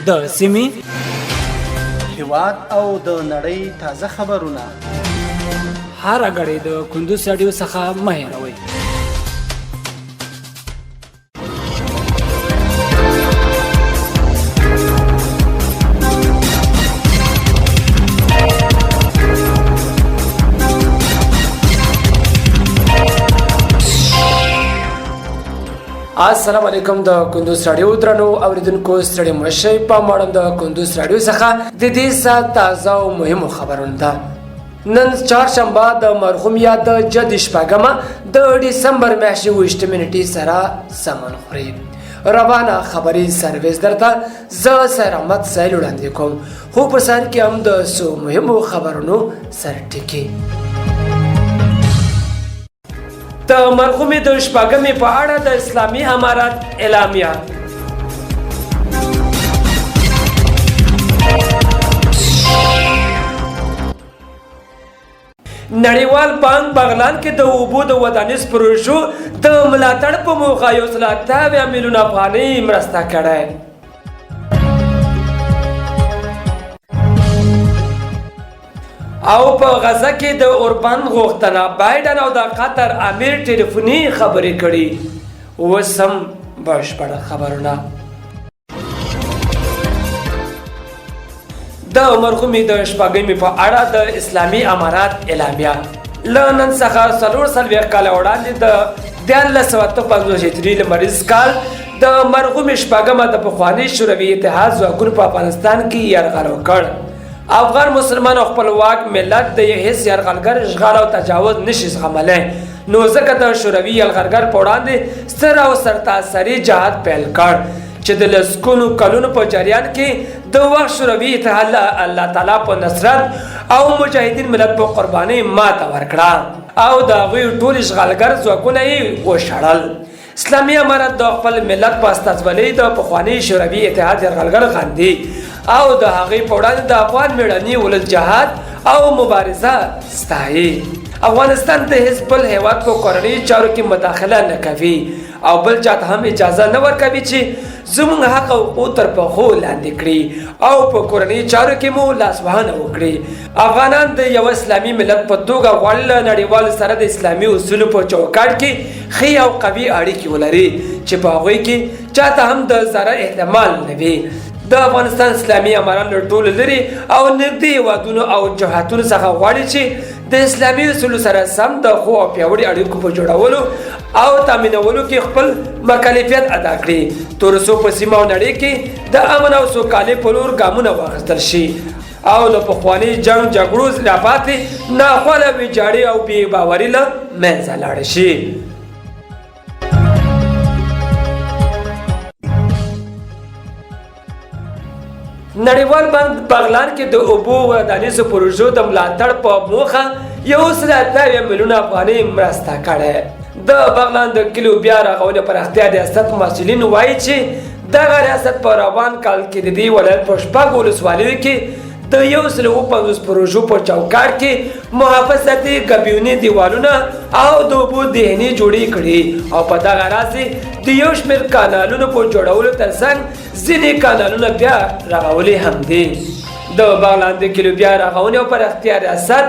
د سیمې هیواد او د نړۍ تازه خبرونه هر غړي د کندوز رادیو څخه مه هېروئ. السلام علیکم. د کندوز رادیو درنو اوریدونکو ستړي مشئ. په ماړم د کندوز رادیو څخه د دې سات تازه او مهمو خبرونه ده. نن چهارشنبه د مرحوم یاد جد شپږمه د ډسمبر میاشتې 28 نیټې سره سمون خوري. روانه خبري سرویس درته زه سر احمد سایل وړاندې کوم. خو په سر کې هم د څو مهمو خبرونو سر ټکی. د مرحومې د شپږمې په اړه د اسلامي امارات اعلامیه. نړیوال بانک بغلان کې د اوبو د ودانیز پروژو د ملاتړ په موخه 1.8 میلیون افغانۍ مرسته کړې. او په غزه کې د اوربان غوښتنه بایدن او د قطر امیر ټلیفوني خبرې کړي. اوس هم بشپړ خبرونه. د مرحومې د شپږمې په اړه د اسلامي امارات اعلامیه. له نن څخه 440 کاله وړاندې د 1953 هجري لمریز کال د مرحومې شپږمه د پخواني شوروي اتحاد ځواکونو په افغانستان کې یرغل وکړ. افغان مسلمان او خپلواک ملت د هیڅ یرغلګر اشغال او تجاوز نشي زغملی، نو ځکه د شوروي یرغلګر په وړاندې ستر او سرتاسري جهاد پیل کړ چې د لسګونو کلونو په جریان کې د وخت شوروي اتحاد الله تعالی په نصرت او مجاهدین ملت په قربانۍ ماته ورکړه او د هغوی ټول اشغالګر ځواکونه یې وشړل. اسلامي امارت د خپل ملت په استازولۍ د پخواني شوروي اتحاد یرغلګر غاندي او د هغې په وړاندې د افغان مېړني ولس جهاد او مبارزه ستایي. افغانستان د هیڅ بل هیواد په کورنیو چارو کې مداخله نه کوي او بل چاته هم اجازه نه ورکوي چې زموږ حق او تر پښو لاندې کړي او په کورنیو چارو کې مو لاسوهنه وکړي. افغانان د یو اسلامي ملت په توګه غواړي له نړیوالو سره د اسلامي اصولو په چوکاټ کې ښې او قوي اړیکې ولري چې په هغوی کې چاته هم د ضرر احتمال نه وي. د افغانستان اسلامي امارات له ټولو لرې او نږدې هېوادونو او جهاتونو څخه غواړي چې د اسلامي اصولو سره سم د ښو او پیاوړي اړیکو په جوړولو او تامینولو کې خپل مکلفیت ادا کړي، تر څو په سیمه او نړۍ کې د امن او سوکالۍ په لور ګامونه واخیستل شي او له پخواني جنګ جګړو راپاتې ناخواله ویجاړي او بې باوري له منځه لاړه شي. نړیوال بانک بغلان کې د اوبو ودانیزو پروژو د ملاتړ په موخه 1.8 میلیون افغانۍ مرسته کړې. د بغلان د کلیو بیا رغونې پراختیا ریاست مسؤلین وایي چې دغه ریاست په روان کال کې د دې ولایت په 6 ولسوالیو کې د 150 پروژو په چوکاټ کې محافظتي ګبیوني دیوالونه او د اوبو دهنې جوړې کړي او په دغه راز د یو شمېر کانالونو په جوړولو ترڅنګ ځینې کانالونه بیا رغولي هم دي. د بغلان د کلیو بیا رغونې او پراختیا ریاست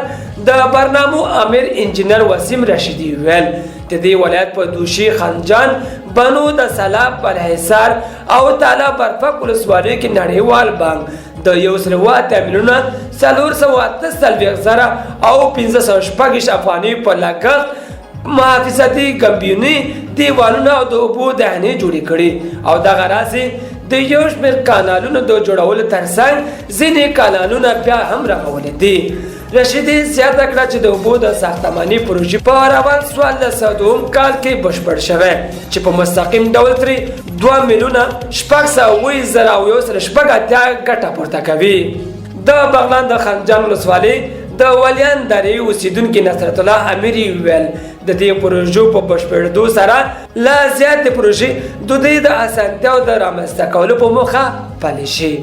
د برنامو امیر انجینر وسیم رشیدي ویل د دې ولایت په دوشي، خنجان، بنو د سلاب، بلحصار او تالا برفک ولسوالیو کې نړیوال بانک د 1.8 میلیون 448,000 او 560 افغانۍ په لګښت محافظتي ګبیوني دیوالونه او د اوبو دهنې جوړې کړي او دغه راز د یو شمېر کانالونو د جوړولو ترڅنګ ځینې کانالونه بیا هم رغولي دي. رشیدي زیاته کړه چې د اوبو د ساختماني پروژې په روان 2002 کال کې بشپړ شوی چې په مستقیم ډول ترې 2 میلیون 620,000 ګټه پورته کوي. د بغلان د خنجان ولسوالۍ د ولیان درې اوسیدونکي نصرت الله امیري ویل د دې پروژو په بشپړېدو سره لا زیاتې پروژې د دوی د اسانتیاو د رامنځته کولو په موخه پلي شي.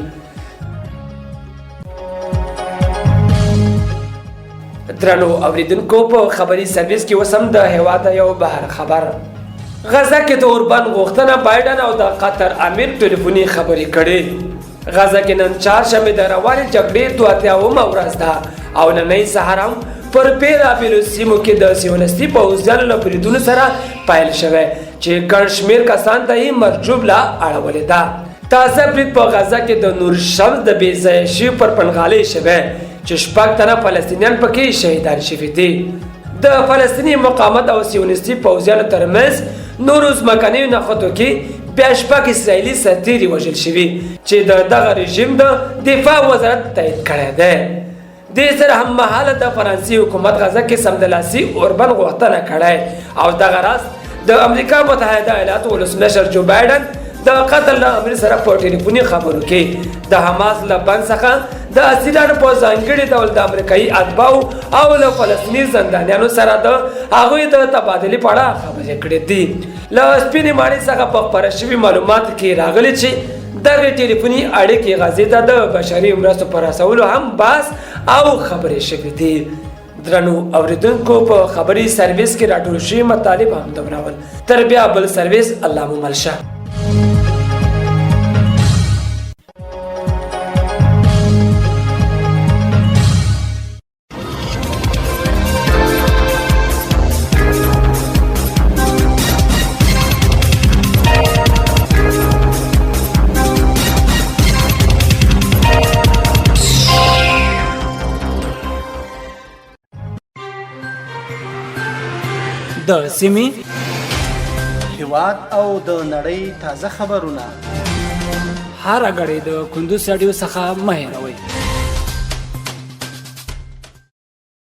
درنو اوریدونکو په خبري سرویس کې اوس هم د هېواد یو بهر خبر. غزه کې د اوربان غوښتنه بایدن او د قطر امیر ټلیفوني خبرې کړې. غزه کې نن چهارشنبه د روانې جګړې 82مه ورځ ده او نننۍ سهار هم پر بیلابیلو سیمو کې د سیونستي پوځیانو له بریدونو سره پیل شوی چې ګڼ شمېر کسان ته یې مرجوب لا اړولې ده. تازه برید په غزه کې د نور شمس د بې ځایه شوي پر پنغالۍ شوی چې 6 تنه فلسطینیان پکې شهیدان شوي دي. د فلسطیني مقاومت او سیونستي پوځیانو ترمنځ نورو ځمکنیو نښتو کې بیا 6 اسرائیلي سرتیري وژل شوي چې د دغه رژیم د دفاع وزارت تایید کړی دی. دې سره هممهاله د فرانسې حکومت غزه کې سمدلاسي اوربن غوښتنه کړی او دغه راز د امریکا متحده ایالاتو ولسمشر جو بایډن د قتل له امر سره په ټلیفوني خبرو کې د حماس له بند څخه د اسیرانو په ځانګړي ډول د امریکایي اتباعو او له فلسطیني زندانیانو سره د هغوی د تبادلې په اړه خبرې کړې دي. له سپینې ماڼۍ څخه په خپاره شوي معلوماتو کې راغلي چې دغه ټلیفوني اړیکې غزې ته د بشري مرستو په رسولو هم بحث او خبرې شوي دي. درنو اوریدونکو په خبري سرویس کې راټول شوي مطالب هم دومره ول. تر بیا بل سرویس الله مو مل شه. د سیمې هیواد او د نړۍ تازه خبرونه هر غړي د کندوز رادیو څخه مه هېروئ.